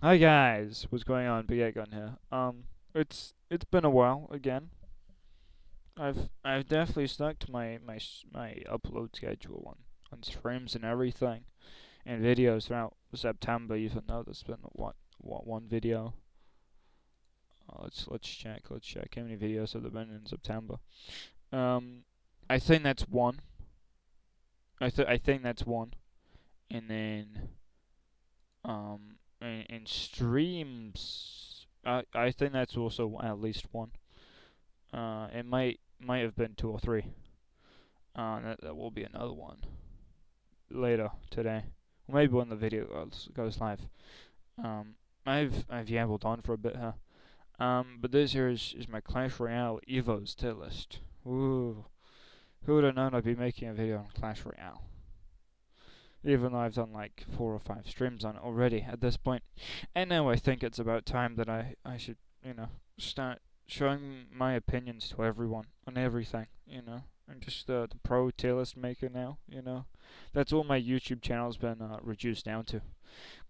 Hi guys, what's going on? Big Egg on here. It's been a while again. I've definitely stuck to my upload schedule on streams and everything and videos throughout September. Even though there's been what one video. Let's check how many videos have there been in September. Um, I think that's one. I think that's one, and then in streams, I think that's also at least one. It might have been two or three. That will be another one later today, or maybe when the video goes live. Um, I've yambled on for a bit here. But this here is my Clash Royale evos tier list. Ooh, who would have known I'd be making a video on Clash Royale? Even though I've done like 4 or 5 streams on it already at this point. And now I think it's about time that I should, start showing my opinions to everyone on everything, I'm just the pro tier list maker now, That's all my YouTube channel's been reduced down to.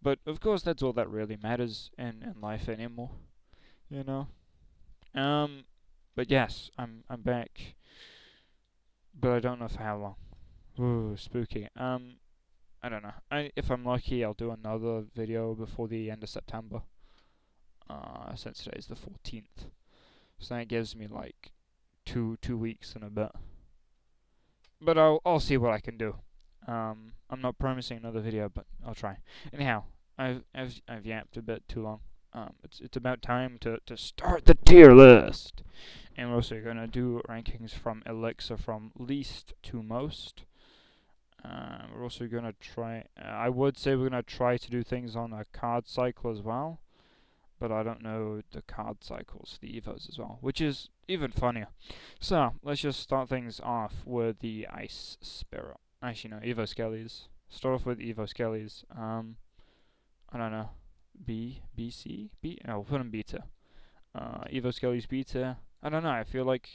But of course, that's all that really matters in life anymore, you know. Um, but yes, I'm back, but I don't know for how long. Ooh, spooky. I don't know. If I'm lucky, I'll do another video before the end of September. Since today's the 14th, so that gives me like two weeks and a bit. But I'll see what I can do. I'm not promising another video, but I'll try. Anyhow, I've yapped a bit too long. It's about time to start the tier list, and we're also gonna do rankings from Elixir from least to most. We're also gonna try. I would say we're gonna try to do things on a card cycle as well, but I don't know the card cycles, the evos as well, which is even funnier. So let's just start things off with the Ice Spirit. Actually, no, Evo Skellies. Start off with Evo Skellies. I don't know. B, C, B? No, we'll put in beta. Evo Skellies beta. I don't know. I feel like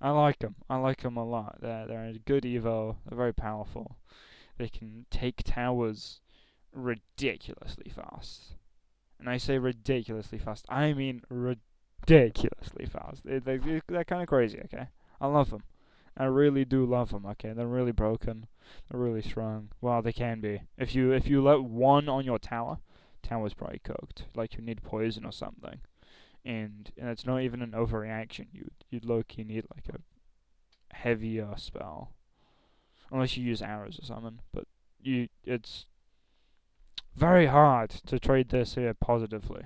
I like them. I like them a lot. They're a good Evo. They're very powerful. They can take towers ridiculously fast. And I say ridiculously fast. I mean ridiculously fast. They're kind of crazy. Okay, I love them. I really do love them. Okay, they're really broken. They're really strong. Well, they can be. If you let one on your tower, tower's probably cooked. Like you need poison or something. And it's not even an overreaction. You'd low key need like a heavier spell, unless you use arrows or something. But it's very hard to trade this here positively,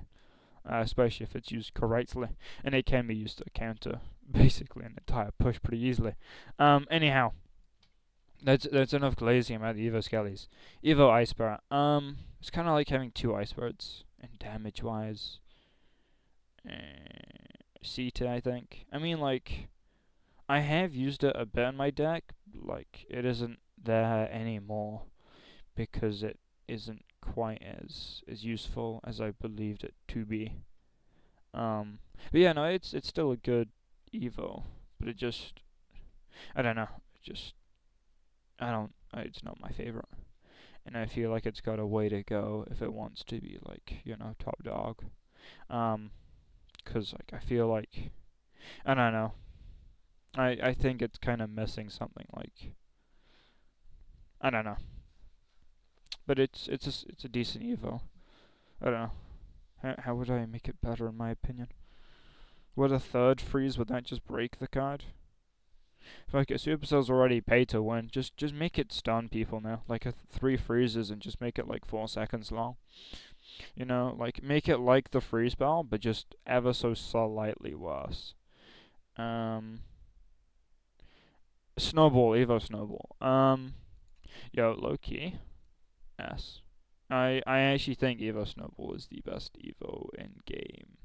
especially if it's used correctly, and it can be used to counter basically an entire push pretty easily. Anyhow, that's enough glazing about the Evo Skellies. Evo Ice Spirit. It's kind of like having two Ice Birds, and damage wise, Sita, I think. I mean, like, I have used it a bit in my deck. Like, it isn't there anymore because it isn't quite as useful as I believed it to be. But yeah, no, it's still a good Evo, but it just I don't know. It just I don't. It's not my favorite, and I feel like it's got a way to go if it wants to be like top dog. Um, 'Cause like I feel like I don't know. I think it's kind of missing something. Like I don't know, but it's a decent Evo. I don't know. How would I make it better in my opinion? Would a third freeze, would that just break the card? If like a Supercell's already paid to win, just make it stun people now. Like a 3 freezes and just make it like 4 seconds long. Like make it like the freeze spell, but just ever so slightly worse. Um, Snowball, Evo Snowball. Yo, low key, S. I actually think Evo Snowball is the best Evo in game.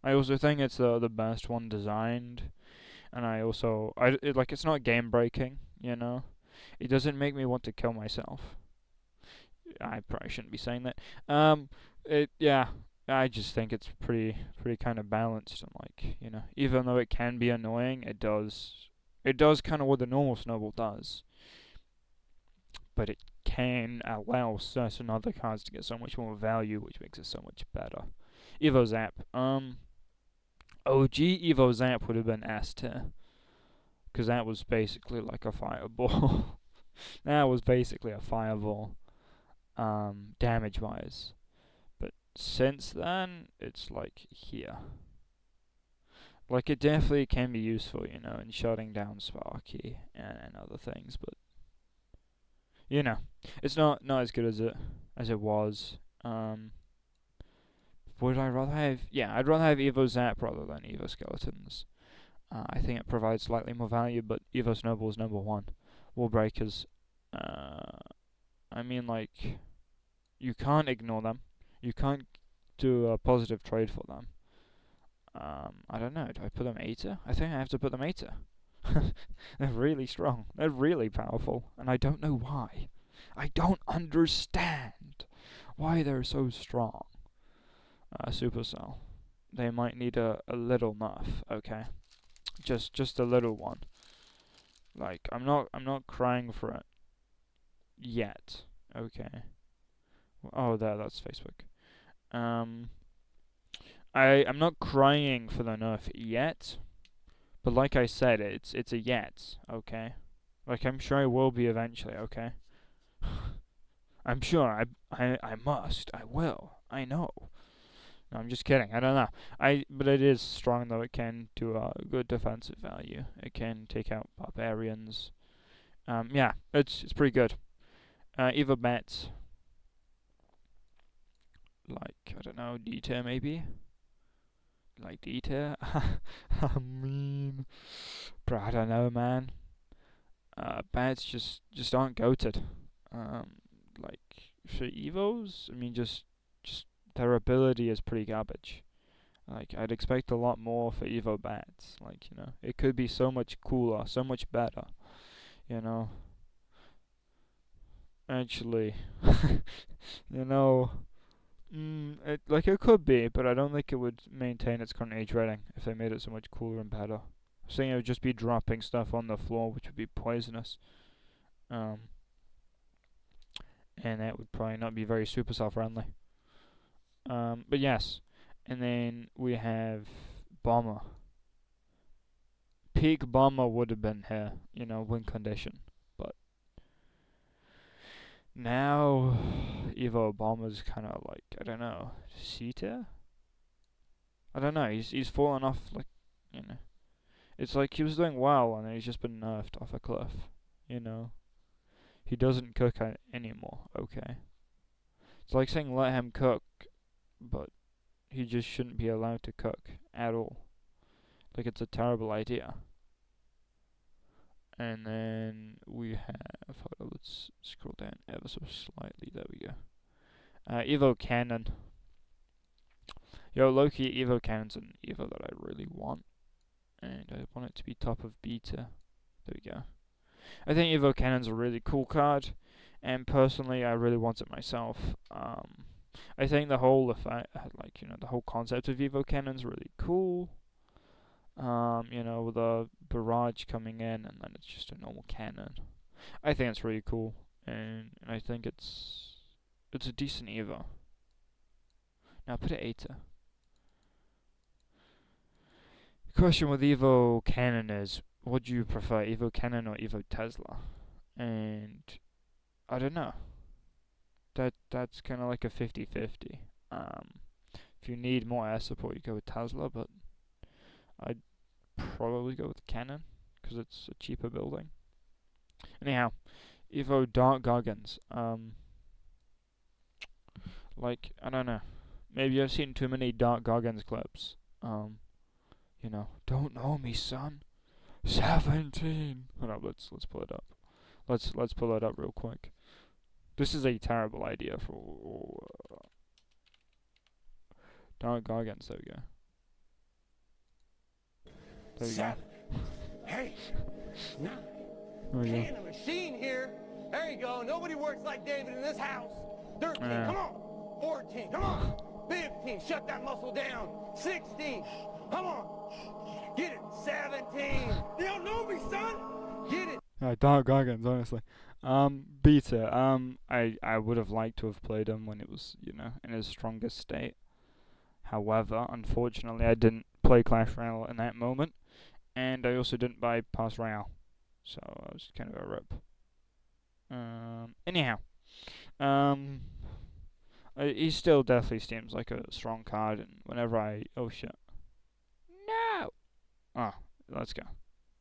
I also think it's the best one designed, and it's not game breaking, It doesn't make me want to kill myself. I probably shouldn't be saying that. Yeah, I just think it's pretty kind of balanced, and like even though it can be annoying, it does kind of what the normal snowball does, but it can allow certain other cards to get so much more value, which makes it so much better. Evo Zap. OG Evo Zap would have been S tier, because that was basically like a fireball. That was basically a fireball, damage-wise. But since then, it's like here. Like, it definitely can be useful, you know, in shutting down Sparky and other things, but you know, it's not as good as it was. Would I rather have? Yeah, I'd rather have Evo Zap rather than Evo Skeletons. I think it provides slightly more value, but Evo Snowball is number one. Wall Breakers. I mean, like, you can't ignore them. You can't do a positive trade for them. I don't know. Do I put them A tier? I think I have to put them A tier. They're really strong. They're really powerful, and I don't know why. I don't understand why they're so strong. Supercell. They might need a little nerf. Okay, just a little one. Like, I'm not crying for it yet. Okay. Oh, that's Facebook. I'm not crying for the nerf yet, but like I said, it's a yet. Okay. Like, I'm sure it will be eventually. Okay. I'm sure. I must. I will. I know. No, I'm just kidding. I don't know. But it is strong though. It can do a good defensive value. It can take out barbarians. Yeah, it's pretty good. Evo Bats. Like, I don't know, D tier maybe. Like D tier. I mean, bro, I don't know, man. Bats just aren't goated. Like, for Evos, I mean, just their ability is pretty garbage. Like, I'd expect a lot more for Evo Bats. Like, you know, it could be so much cooler, so much better. You know, actually, you know, it could be, but I don't think it would maintain its current age rating if they made it so much cooler and better. I think it would just be dropping stuff on the floor, which would be poisonous. And that would probably not be very Supercell friendly. But yes, and then we have Bomber. Peak Bomber would have been here, you know, win condition. But now, Evo Bomber's kind of like, I don't know, C tier? I don't know, he's fallen off, like, you know. It's like he was doing well and then he's just been nerfed off a cliff, you know. He doesn't cook anymore, okay. It's like saying let him cook, but he just shouldn't be allowed to cook at all. Like, it's a terrible idea. And then we have, let's scroll down ever so slightly, there we go. Evo Cannon. Yo, Loki, Evo Cannon's an Evo that I really want. And I want it to be top of beta. There we go. I think Evo Cannon's a really cool card, and personally, I really want it myself. I think the whole effect, like, you know, the whole concept of Evo Cannon's really cool. You know, with a barrage coming in, and then it's just a normal cannon. I think it's really cool, and I think it's a decent Evo. Now put it A tier. The question with Evo Cannon is, what do you prefer, Evo Cannon or Evo Tesla? And I don't know. That's kind of like a 50-50. If you need more air support, you go with Tesla, but I'd probably go with Cannon because it's a cheaper building. Anyhow, Evo Dark Gargants. Like, I don't know. Maybe I've seen too many Dark Gargants clips. You know, don't know me, son. 17. Hold up, let's pull it up. Let's pull it up real quick. This is a terrible idea for Dark Gargants. There we go. There we go. Hey, now, There we go. the machine here. There you go. Nobody works like David in this house. 13, come on. 14, come on. 15, shut that muscle down. 16, come on. Get it. 17. You don't know me, son. Get it. Dark Gargants, honestly. Beta. I would have liked to have played him when it was, in his strongest state. However, unfortunately, I didn't play Clash Royale in that moment, and I also didn't buy Pass Royale, so I was kind of a rip. Anyhow, um, he still definitely seems like a strong card, and whenever oh shit, no, oh, let's go.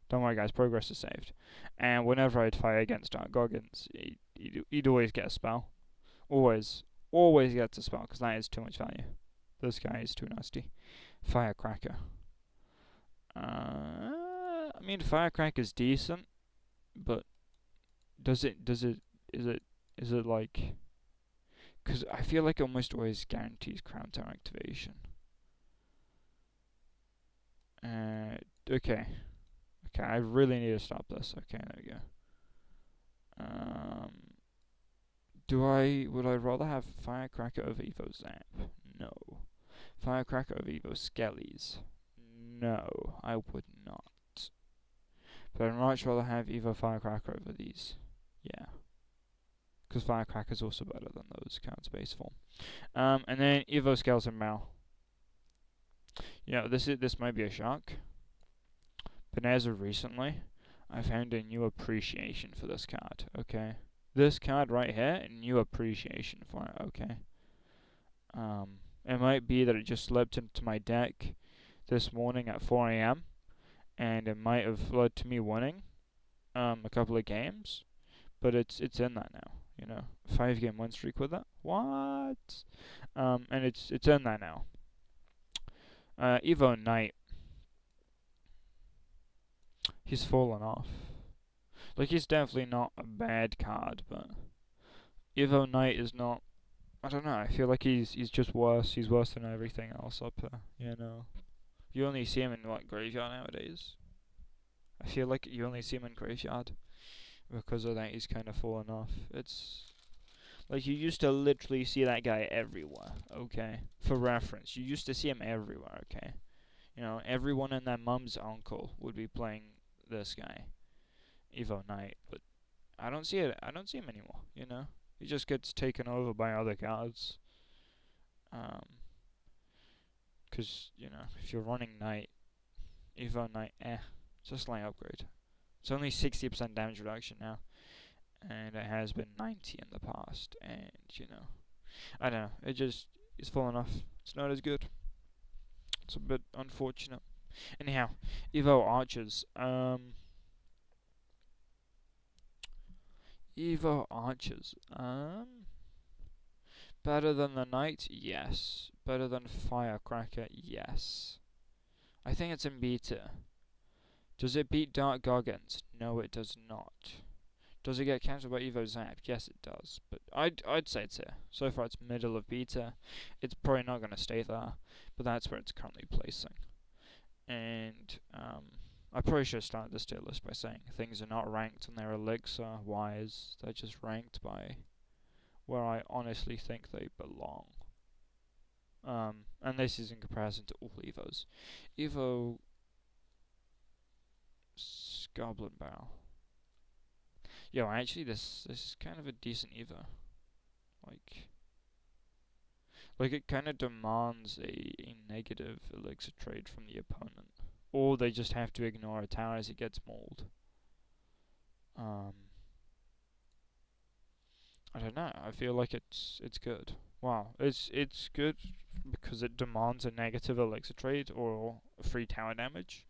Don't worry, guys, progress is saved. And whenever I'd fight against Dark Goggins, he'd always get a spell. Always, always gets a spell, because that is too much value. This guy is too nasty. Firecracker. I mean, Firecracker's decent, but is it like? Because I feel like it almost always guarantees Crown Tower activation. Okay. Okay, I really need to stop this. Okay, there we go. Would I rather have Firecracker over Evo Zap? No. Firecracker over Evo Skellies? No, I would not. But I'd much rather have Evo Firecracker over these. Yeah. Because Firecracker's also better than those cards base form. And then Evo Skeleton Mal. This might be a shock. But as of recently, I found a new appreciation for this card, okay? This card right here, a new appreciation for it, okay? It might be that it just slipped into my deck this morning at 4 a.m. and it might have led to me winning a couple of games, but it's in that now, 5-game win streak with it. What? And it's in that now. Evo Knight. He's fallen off. Like, he's definitely not a bad card, but Evo Knight is not. I don't know. I feel like he's just worse. He's worse than everything else up here. You only see him in graveyard nowadays. I feel like you only see him in graveyard because of that. He's kind of fallen off. It's like you used to literally see that guy everywhere. Okay, for reference, you used to see him everywhere. Okay, everyone and their mum's uncle would be playing this guy, Evo Knight, but I don't see it. I don't see him anymore. He just gets taken over by other cards. Because if you're running Knight, Evo Knight, just like upgrade. It's only 60% damage reduction now, and it has been 90 in the past. And I don't know. It's fallen off. It's not as good. It's a bit unfortunate. Anyhow, Evo Archers. Evo Archers. Better than the Knight? Yes. Better than Firecracker? Yes. I think it's in beta. Does it beat Dark Goggins? No, it does not. Does it get cancelled by Evo Zap? Yes, it does. But I'd say it's here. So far, it's middle of beta. It's probably not going to stay there, but that's where it's currently placing. And I probably should have started this tier list by saying things are not ranked on their elixir wise. They're just ranked by where I honestly think they belong. And this is in comparison to all Evos. Evo Goblin Barrel. Yo, actually, this is kind of a decent Evo. Like it kind of demands a negative elixir trade from the opponent, or they just have to ignore a tower as it gets mauled. I don't know. I feel like it's good. Wow, it's good because it demands a negative elixir trade or free tower damage.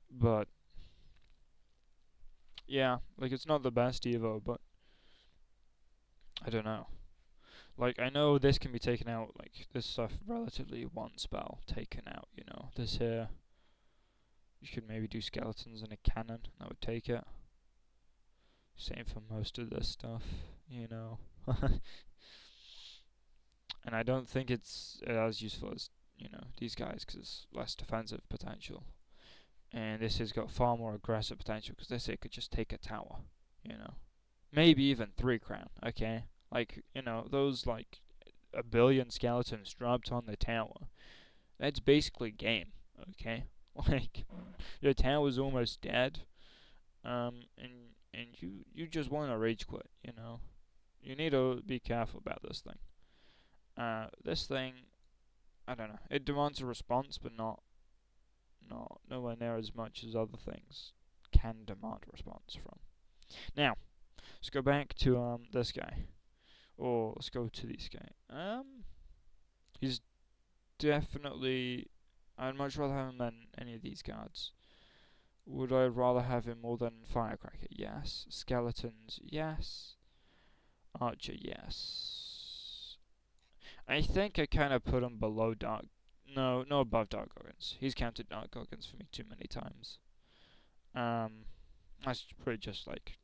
But yeah, like it's not the best Evo, but I don't know. Like I know this can be taken out. Like this stuff, relatively one spell taken out. This here. You could maybe do skeletons and a cannon. That would take it. Same for most of this stuff. And I don't think it's as useful as these guys because it's less defensive potential. And this has got far more aggressive potential because this here could just take a tower. Maybe even 3 crown. Okay, those like a billion skeletons dropped on the tower. That's basically game. Okay, like your tower's almost dead. And and you just want to rage quit. You know, you need to be careful about this thing. This thing, I don't know. It demands a response, but not nowhere near as much as other things can demand a response from. Now, let's go back to this guy, or let's go to this guy. He's definitely. I'd much rather have him than any of these cards. Would I rather have him more than Firecracker? Yes. Skeletons? Yes. Archer? Yes. I think I kind of put him below Dark. No, above Dark Gorgons. He's counted Dark Gorgons for me too many times. That's pretty just like,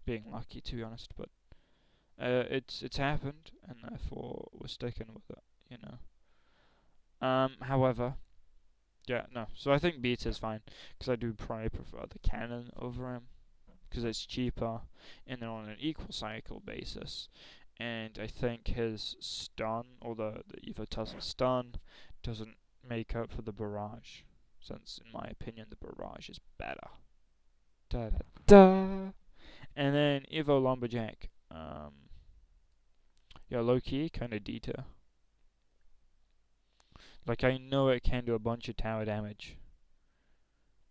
being lucky, to be honest. But it's happened, and therefore we're sticking with it. However, yeah, no. So I think beta is fine because I do probably prefer the cannon over him because it's cheaper and they're on an equal cycle basis. And I think his stun, or the Evo Tussle stun, doesn't make up for the barrage. Since, in my opinion, the barrage is better. Da da da. And then Evo Lumberjack. Yeah, low key, kind of detail. Like, I know it can do a bunch of tower damage.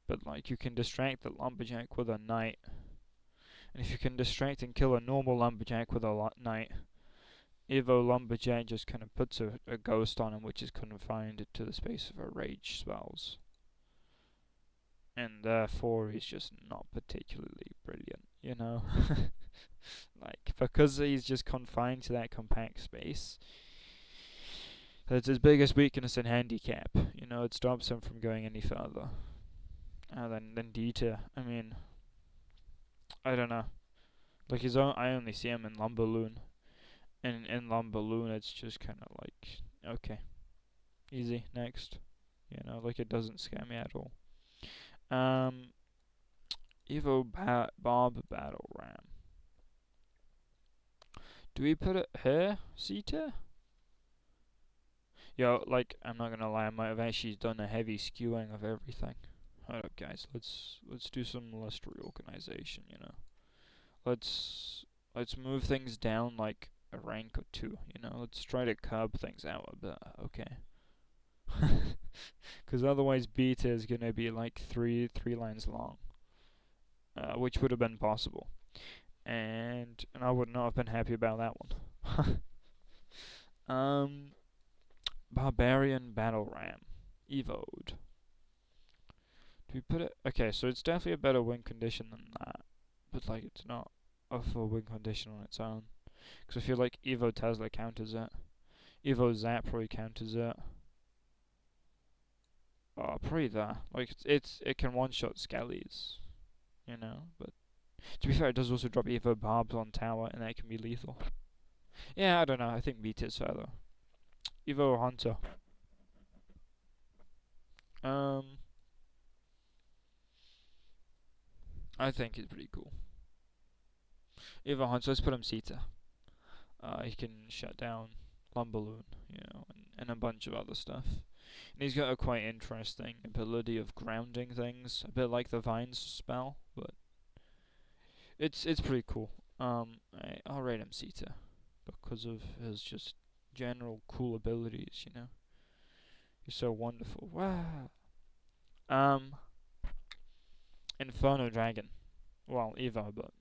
But, like, you can distract the Lumberjack with a Knight. And if you can distract and kill a normal Lumberjack with a Knight, Evo Lumberjack just kind of puts a ghost on him, which is confined to the space of her rage spells. And therefore, he's just not particularly brilliant, Like, because he's just confined to that compact space, that's his biggest weakness and handicap. It stops him from going any further. Than D-tier. I mean, I don't know. Like, I only see him in Lumberloon. And in Lumberloon, it's just kind of like, okay, easy, next. Like, it doesn't scare me at all. Evo Bob Battle Ram. Do we put it here? C-tier? Yo, like, I'm not gonna lie, I might have actually done a heavy skewing of everything. Hold up, guys. Let's do some list reorganization. Let's move things down like a rank or two. Let's try to curb things out a bit. Okay. Because otherwise, beta is gonna be like three lines long, which would have been possible, and I would not have been happy about that one. Barbarian Battle Ram, Evoed. Do we put it? Okay, so it's definitely a better win condition than that, but like it's not a full win condition on its own. Because I feel like Evo Tesla counters it, Evo Zap probably counters it. Oh, probably that. Like it can one shot Skellies, But to be fair, it does also drop Evo Barbs on tower, and that can be lethal. Yeah, I don't know. I think beta is fair though. Evo Hunter. I think it's pretty cool. Evo Hunter, let's put him Sita. He can shut down Lumberloon, and a bunch of other stuff. And he's got a quite interesting ability of grounding things, a bit like the Vines spell, but it's pretty cool. I'll rate him Sita because of his just general cool abilities, He's so wonderful. Wow. Inferno Dragon. Well, Evo, but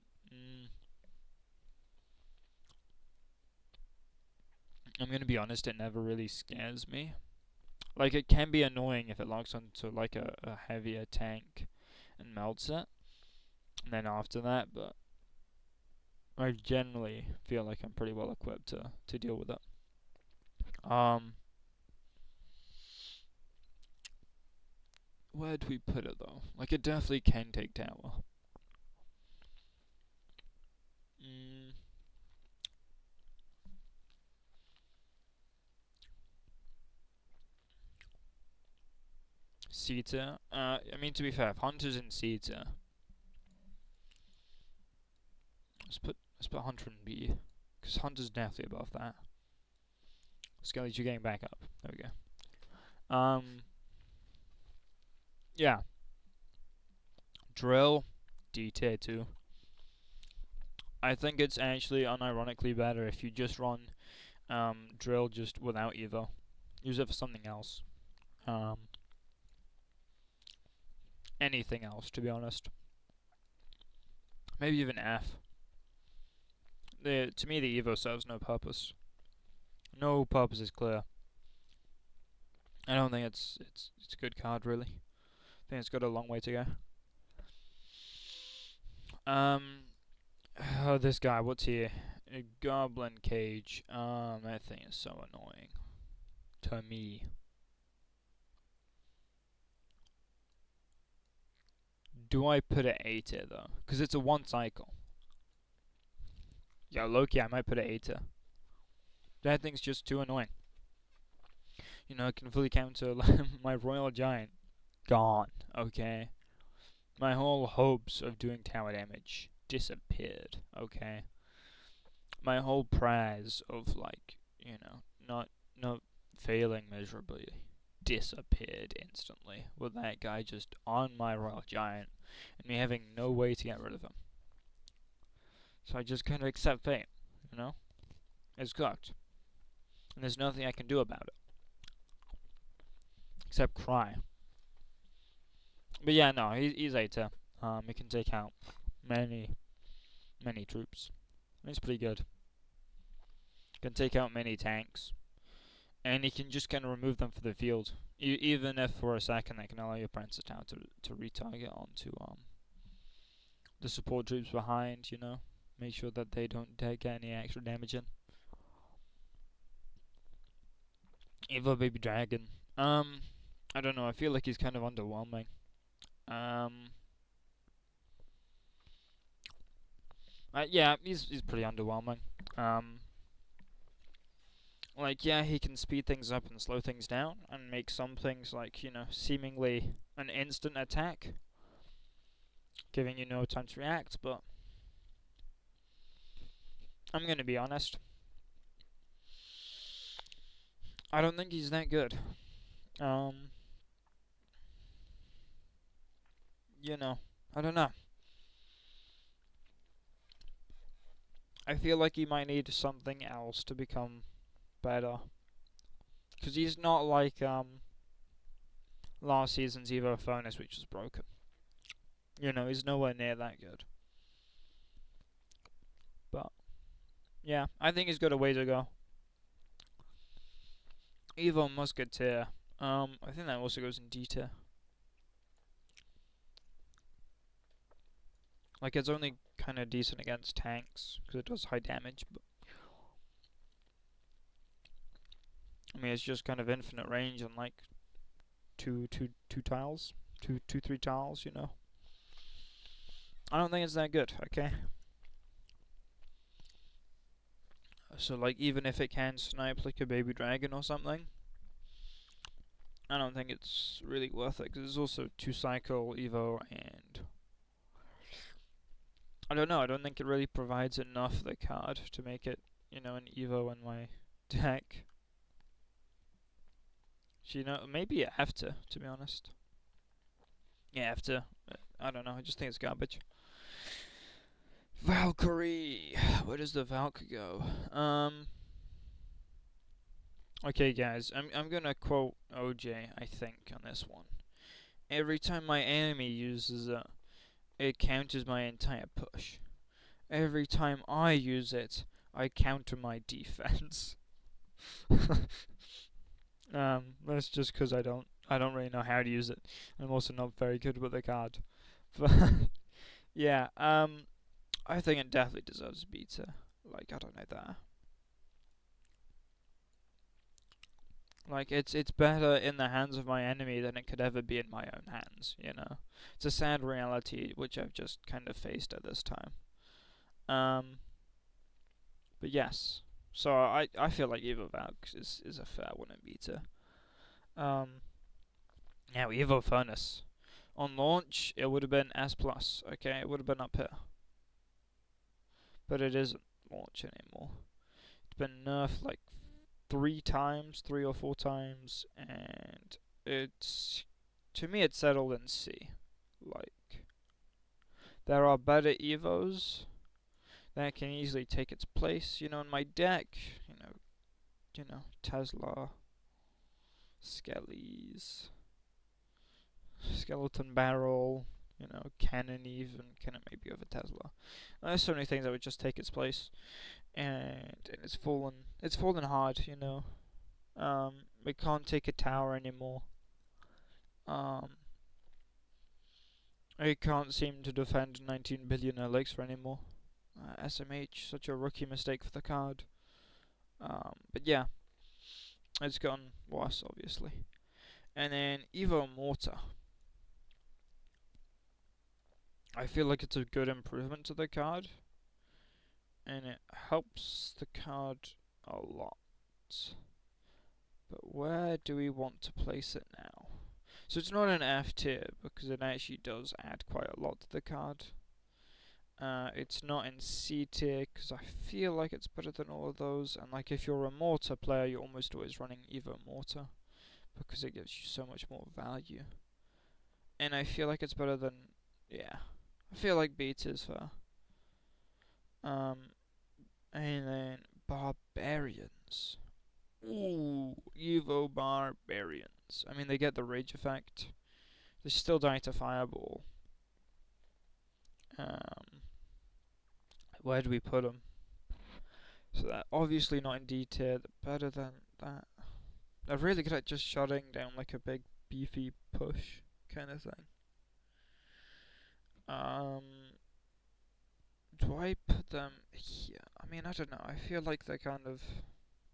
I'm gonna be honest, it never really scares me. Like, it can be annoying if it locks onto like a heavier tank and melts it, and then after that, but I generally feel like I'm pretty well equipped to deal with it. Where do we put it though? Like, it definitely can take tower. C-tier. I mean, to be fair, if Hunter's in C-tier, let's put Hunter in B, because Hunter's definitely above that. Skellies, you're getting back up. There we go. Yeah. Drill, D tier 2. I think it's actually unironically better if you just run drill just without evo. Use it for something else. Anything else, to be honest. Maybe even F. To me, the evo serves no purpose. No purpose is clear. I don't think it's a good card really. I think it's got a long way to go. Oh, this guy, what's he? A goblin cage. That thing is so annoying. To me. Do I put it A tier though? Because it's a one cycle. Yeah, Loki, I might put it A tier. That thing's just too annoying. You know, it can fully counter my royal giant. Gone, okay? My whole hopes of doing tower damage disappeared, okay? My whole prayers of, like, you know, not failing miserably disappeared instantly with that guy just on my royal giant and me having no way to get rid of him. So I just kind of accept fate, you know? It's cooked. And there's nothing I can do about it. Except cry. But yeah, no, he's A-tier. He can take out many troops. He's pretty good. Can take out many tanks. And he can just kind of remove them from the field. Even if for a second they can allow your Princess Tower to retarget onto the support troops behind, you know. Make sure that they don't get any extra damage in. Evil Baby Dragon. I don't know, I feel like he's kind of underwhelming. Yeah, he's pretty underwhelming. Like, yeah, he can speed things up and slow things down, and make some things, like, you know, seemingly an instant attack, giving you no time to react, but I'm gonna be honest. I don't think he's that good. You know, I don't know. I feel like he might need something else to become better. Because he's not like last season's Evo Furnace, which was broken. You know, he's nowhere near that good. But, yeah, I think he's got a way to go. Evo Musketeer. I think that also goes in D tier. Like, it's only kind of decent against tanks, because it does high damage, but I mean, it's just kind of infinite range on, like, two tiles. Three tiles, you know. I don't think it's that good, okay? So, like, even if it can snipe, like, a baby dragon or something, I don't think it's really worth it, because it's also 2-cycle Evo, and I don't know, I don't think it really provides enough of the card to make it, you know, an Evo in my deck. So, you know, maybe you have to be honest. You have to. I don't know, I just think it's garbage. Valkyrie! Where does the Valk go? Okay, guys, I'm gonna quote OJ, I think, on this one. Every time my enemy uses it, it counters my entire push. Every time I use it, I counter my defense. That's just because I don't really know how to use it. I'm also not very good with the card. But yeah, I think it definitely deserves beta. Like, I don't know that. Like, it's better in the hands of my enemy than it could ever be in my own hands, you know? It's a sad reality which I've just kind of faced at this time. But yes. So I feel like Evo Valk is a fair one in beta. Now Evo Furnace. On launch, it would have been S+, okay? It would have been up here. But it isn't launch anymore. It's been nerfed like 3 or 4 times, and it's, to me, it's settled in C. Like, there are better Evos. that can easily take its place. You know, in my deck, Tesla, Skellies, Skeleton Barrel, Cannon even, Cannon maybe over Tesla. There's so many things that would just take its place, and it's fallen hard. We can't take a tower anymore. Um, I can't seem to defend 19 billion elixir anymore. SMH, such a rookie mistake for the card. But yeah, it's gotten worse, obviously. And then Evo Mortar. I feel like it's a good improvement to the card, and it helps the card a lot. But where do we want to place it now? So it's not an F tier because it actually does add quite a lot to the card. It's not in C tier because I feel like it's better than all of those. And like if you're a Mortar player, you're almost always running Evo Mortar because it gives you so much more value. And I feel like it's better than, yeah, I feel like beta is fair. And then Barbarians. Ooh, Evo Barbarians. I mean, they get the rage effect. They still die to Fireball. Where do we put them? So they're obviously not in D tier. They're better than that. They're really good at just shutting down like a big beefy push kind of thing. Do I put them here? I mean, I don't know. I feel like they're kind of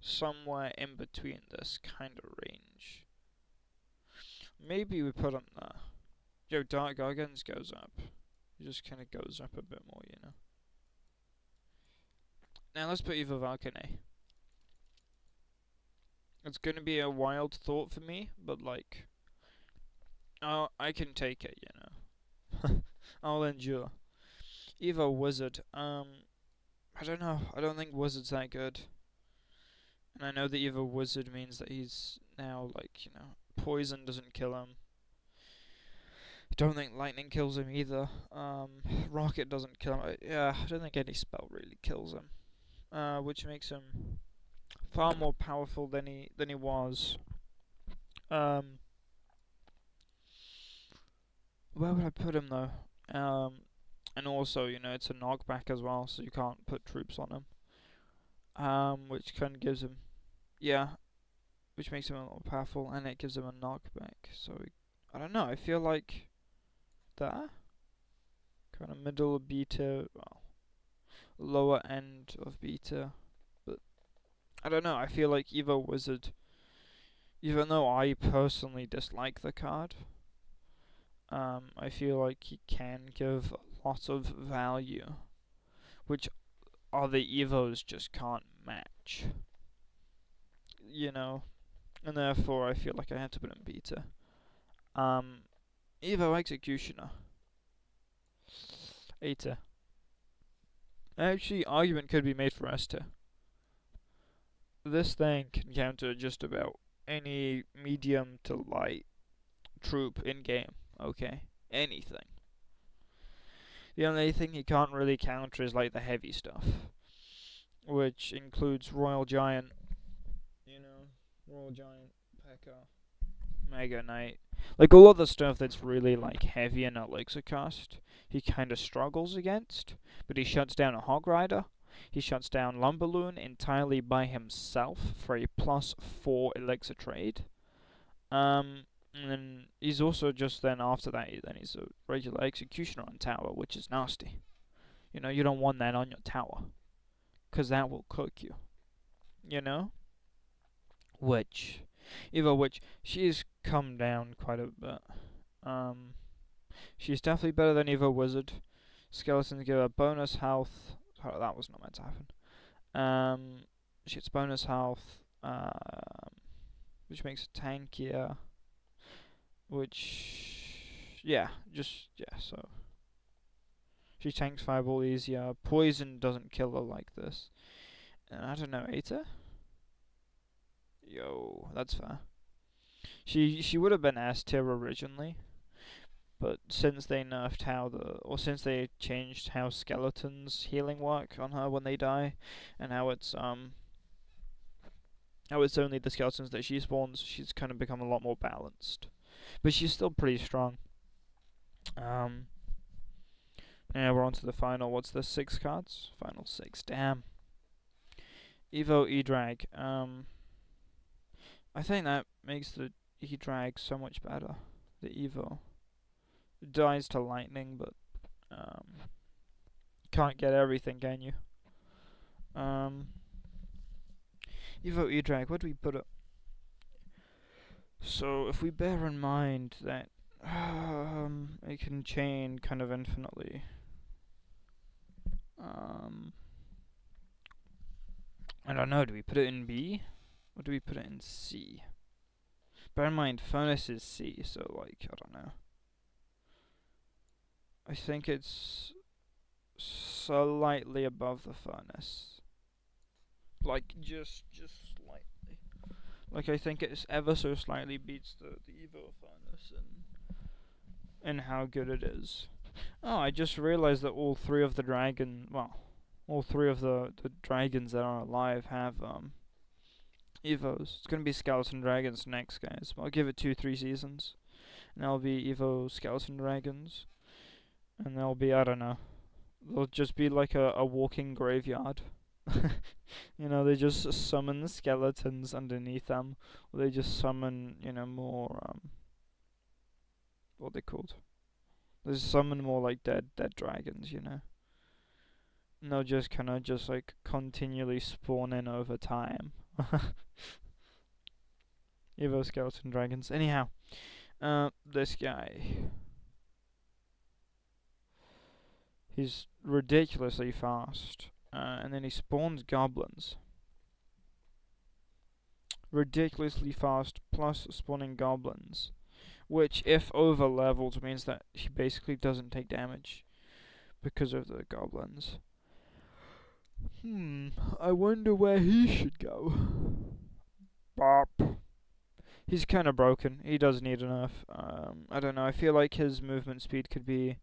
somewhere in between this kind of range. Maybe we put them there. Yo, Dark Gargons goes up. It just kind of goes up a bit more, Now let's put Evo Valkyrie. It's gonna be a wild thought for me, but like, I can take it, I'll endure. Evo Wizard. I don't know. I don't think Wizard's that good. And I know that Evo Wizard means that he's now like, poison doesn't kill him. I don't think lightning kills him either. Rocket doesn't kill him. I don't think any spell really kills him. Which makes him far more powerful than he was. Where would I put him though? And also, it's a knockback as well, so you can't put troops on him. Which kind of gives him, which makes him a lot more powerful, and it gives him a knockback. So I don't know. I feel like that kind of middle of beta, well, lower end of beta, but I don't know. I feel like Evo Wizard, even though I personally dislike the card, I feel like he can give a lot of value, which other Evos just can't match. And therefore I feel like I had to put in beta. Evo Executioner. A tier. Actually, argument could be made for S tier. This thing can counter just about any medium to light troop in game. Okay, anything. The only thing he can't really counter is like the heavy stuff, which includes Royal Giant, Royal Giant, P.E.K.K.A, Mega Knight, like all of the stuff that's really like heavy in elixir cost. He kind of struggles against, but he shuts down a Hog Rider. He shuts down Lumberloon entirely by himself for a +4 elixir trade. And then he's also just then after that, then he's a regular executioner on tower, which is nasty. You don't want that on your tower, because that will cook you. Which she's come down quite a bit. She's definitely better than Evo Wizard. Skeletons give her bonus health. Oh, that was not meant to happen. She gets bonus health, which makes it tankier. So she tanks Fireball easier. Poison doesn't kill her like this. And I don't know, Aether? Yo, that's fair. She would have been S tier originally, But since they nerfed since they changed how skeletons healing work on her when they die, and how it's only the skeletons that she spawns, she's kind of become a lot more balanced. But she's still pretty strong. Yeah, we're on to the final. What's the 6 cards? Final 6. Damn. Evo E-Drag. I think that makes the E-Drag so much better. The Evo. It dies to lightning, but can't get everything, can you? Evo E-Drag, what do we put it? So if we bear in mind that it can chain kind of infinitely. I don't know, do we put it in B? Or do we put it in C? Bear in mind, furnace is C, so like, I don't know. I think it's slightly above the furnace. Like, just slightly. Like, I think it's ever so slightly beats the Evo furnace in how good it is. Oh, I just realized that all three of the dragons that are alive have Evos. It's gonna be Skeleton Dragons next, guys. I'll give it 2-3 seasons. And that'll be Evo Skeleton Dragons. And they'll be, I don't know. They'll just be like a walking graveyard. You know, they just summon the skeletons underneath them. Or they just summon, more, what are they called? They summon more like dead dragons, And they'll just like continually spawn in over time. Evo Skeleton Dragons. Anyhow, this guy. He's ridiculously fast. And then he spawns goblins. Ridiculously fast plus spawning goblins. Which, if over leveled, means that he basically doesn't take damage because of the goblins. I wonder where he should go. Bop. He's kind of broken. He does need a nerf. I don't know. I feel like his movement speed could be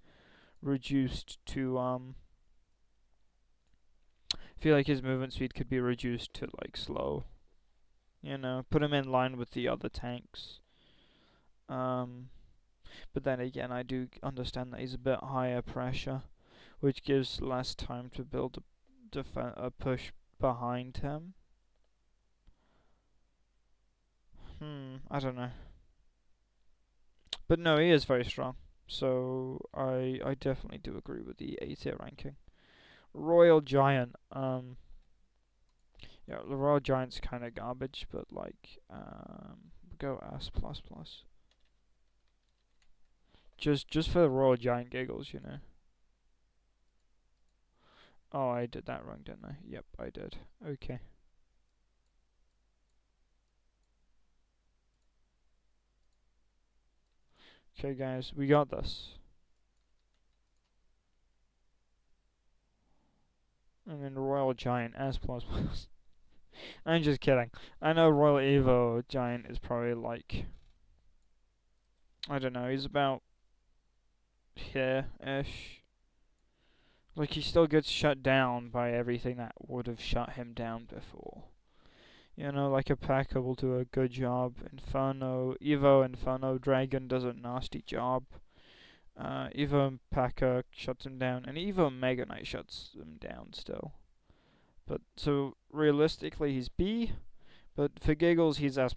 reduced to like slow. Put him in line with the other tanks. But then again, I do understand that he's a bit higher pressure, which gives less time to build a push behind him. I don't know. But no, he is very strong. So I definitely do agree with the A tier ranking. Royal Giant. Yeah, the Royal Giant's kind of garbage, but like, go S++. Just for the Royal Giant giggles, Oh, I did that wrong, didn't I? Yep, I did. Okay. Okay, guys, we got this. And then Royal Giant S++. I'm just kidding. I know Royal Evo Giant is probably like, I don't know, he's about here-ish. Like, he still gets shut down by everything that would have shut him down before. Like a P.E.K.K.A will do a good job. Evo Inferno Dragon does a nasty job. Evo P.E.K.K.A shuts him down, and Evo Mega Knight shuts him down still. But, so, realistically, he's B, but for giggles, he's S++.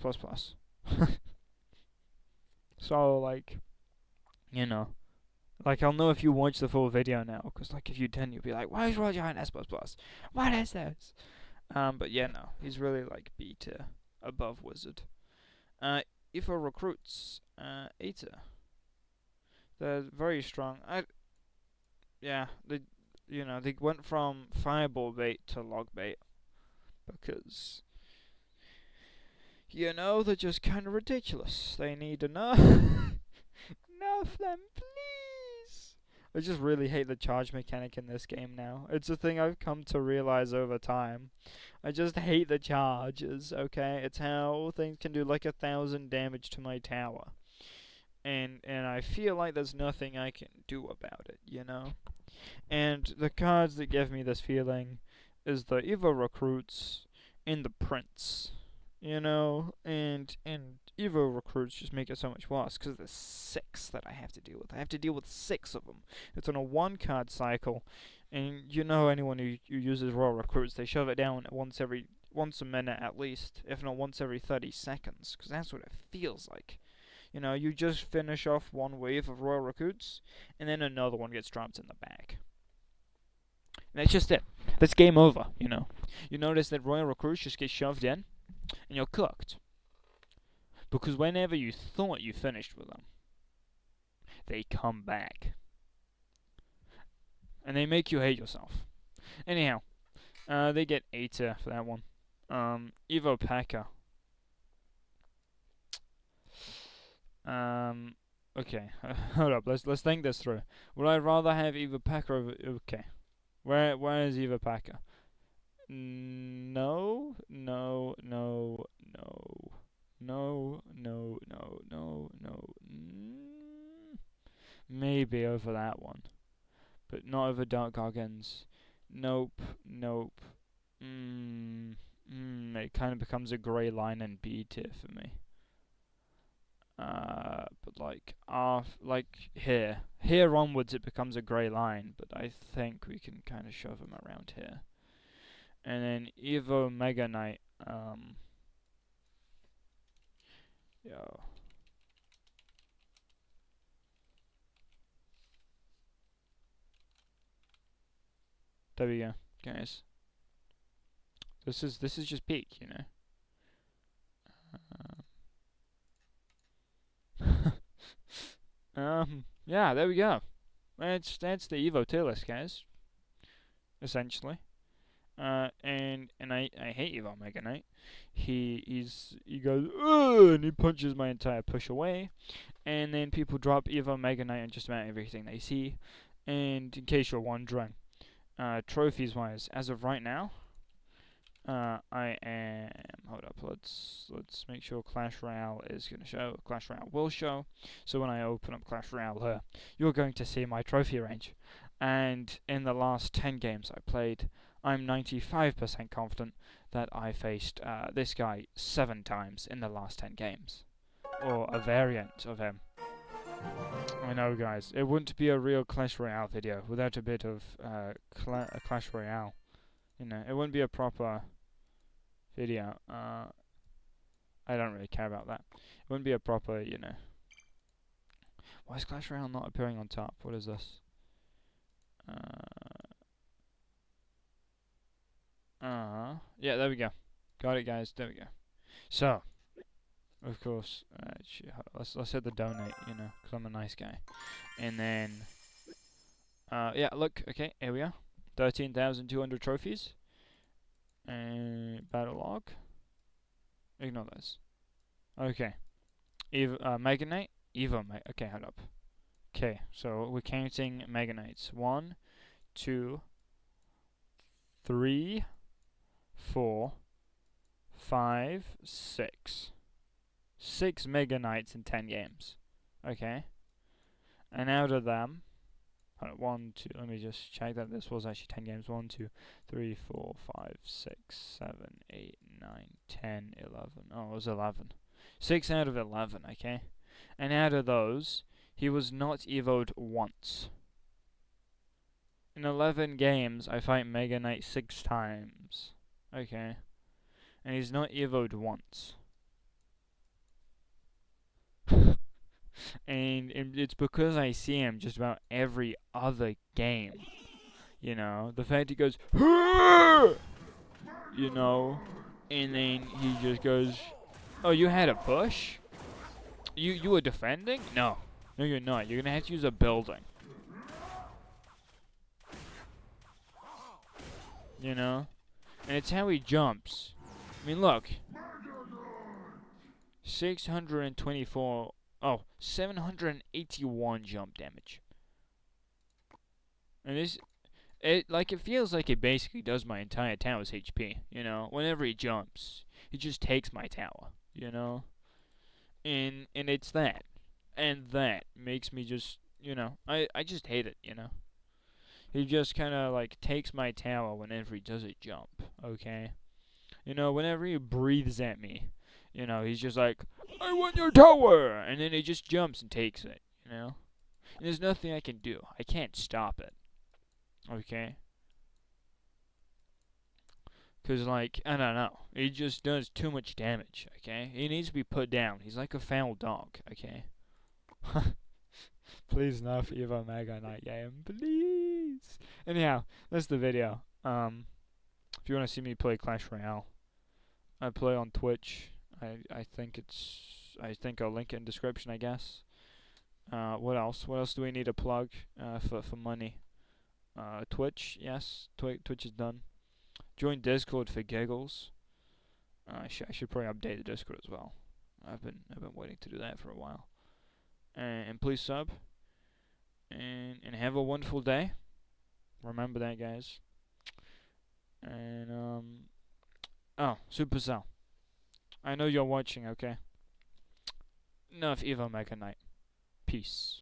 So, like, like, I'll know if you watch the full video now, because, like, if you didn't, you'll be like, why is Royal Giant S++? What is this? But yeah, no, he's really, like, B tier, above Wizard. Evo Recruits, A tier. They're very strong. They went from Fireball Bait to Log Bait, because, they're just kind of ridiculous. They need to nerf. Nerf them, please! I just really hate the charge mechanic in this game now. It's a thing I've come to realize over time. I just hate the charges, okay? It's how things can do like 1,000 damage to my tower. and I feel like there's nothing I can do about it, you know. And the cards that give me this feeling is the Evo recruits and the Prince, you know, and Evo recruits just make it so much worse because there's 6 that I have to deal with. I have to deal with 6 of them. It's on a 1 card cycle, and you know anyone who uses Royal recruits, they shove it down once a minute at least, if not once every 30 seconds, because that's what it feels like. You know, you just finish off one wave of Royal recruits, and then another one gets dropped in the back. And that's just it. That's game over, you know. You notice that Royal recruits just get shoved in, and you're cooked. Because whenever you thought you finished with them, they come back. And they make you hate yourself. Anyhow, they get 8 for that one. Evo Packer. Okay, hold up. Let's think this through. Would I rather have Evo Packer over? Okay, where is Evo Packer? No, no, no, no, no, no, no, no, no. Maybe over that one, but not over Dark Goggins. Nope, nope. It kind of becomes a grey line in B tier for me. But like here onwards it becomes a grey line, but I think we can kind of shove him around here. And then Evo Mega Knight, yo. There we go, guys. This is just peak, you know. Yeah, there we go. That's the Evo tier list, guys. Essentially. And I hate Evo Mega Knight. He goes and he punches my entire push away, and then people drop Evo Mega Knight on just about everything they see. And in case you're wondering, trophies wise, as of right now, I am. Hold up. Let's make sure Clash Royale is going to show. Clash Royale will show. So when I open up Clash Royale here, you're going to see my trophy range. And in the last 10 games I played, I'm 95% confident that I faced this guy 7 times in the last 10 games, or a variant of him. I know, guys. It wouldn't be a real Clash Royale video without a bit of Clash Royale. You know, it wouldn't be a proper video. I don't really care about that. It wouldn't be a proper, you know. Why is Clash Royale not appearing on top? What is this? Yeah, there we go. Got it, guys. There we go. So, of course, let's hit the donate, you know, because I'm a nice guy. And then, yeah, look, okay, here we are. 13,200 trophies. And battle log. Ignore those. Okay. Mega Knight. Evo okay, hold up. Okay, so we're counting Mega Knights. 1, 2, 3, 4, 5, 6. 6 Mega Knights in 10 games. Okay. And out of them, 1, 2, let me just check that this was actually 10 games. 1, 2, 3, 4, 5, 6, 7, 8, 9, 10, 11. Oh, it was 11. 6 out of 11, okay? And out of those, he was not evoed once. In 11 games, I fight Mega Knight 6 times. Okay. And he's not evoed once. And it's because I see him just about every other game. You know, the fact he goes, you know, and then he just goes, oh, you had a push? You were defending? No, you're not. You're gonna have to use a building. You know, and it's how he jumps. I mean, look, 624. Oh, 781 jump damage. And it feels like it basically does my entire tower's HP, you know? Whenever he jumps, he just takes my tower, you know? And it's that. and that makes me just, I just hate it, He just kind of like takes my tower whenever he does a jump, okay? Whenever he breathes at me, he's just like, I want your tower! And then he just jumps and takes it. And there's nothing I can do. I can't stop it, okay? Because, like, I don't know. He just does too much damage, okay? He needs to be put down. He's like a foul dog, okay? Please enough, Evo Mega Knight game. Please! Anyhow, that's the video. If you want to see me play Clash Royale, I play on Twitch. I think I'll link it in description, I guess. What else? What else do we need to plug for money? Twitch, yes. Twitch is done. Join Discord for giggles. I should probably update the Discord as well. I've been waiting to do that for a while. And please sub. And have a wonderful day. Remember that, guys. And Supercell. I know you're watching, okay? Enough Evo Mega Knight. Peace.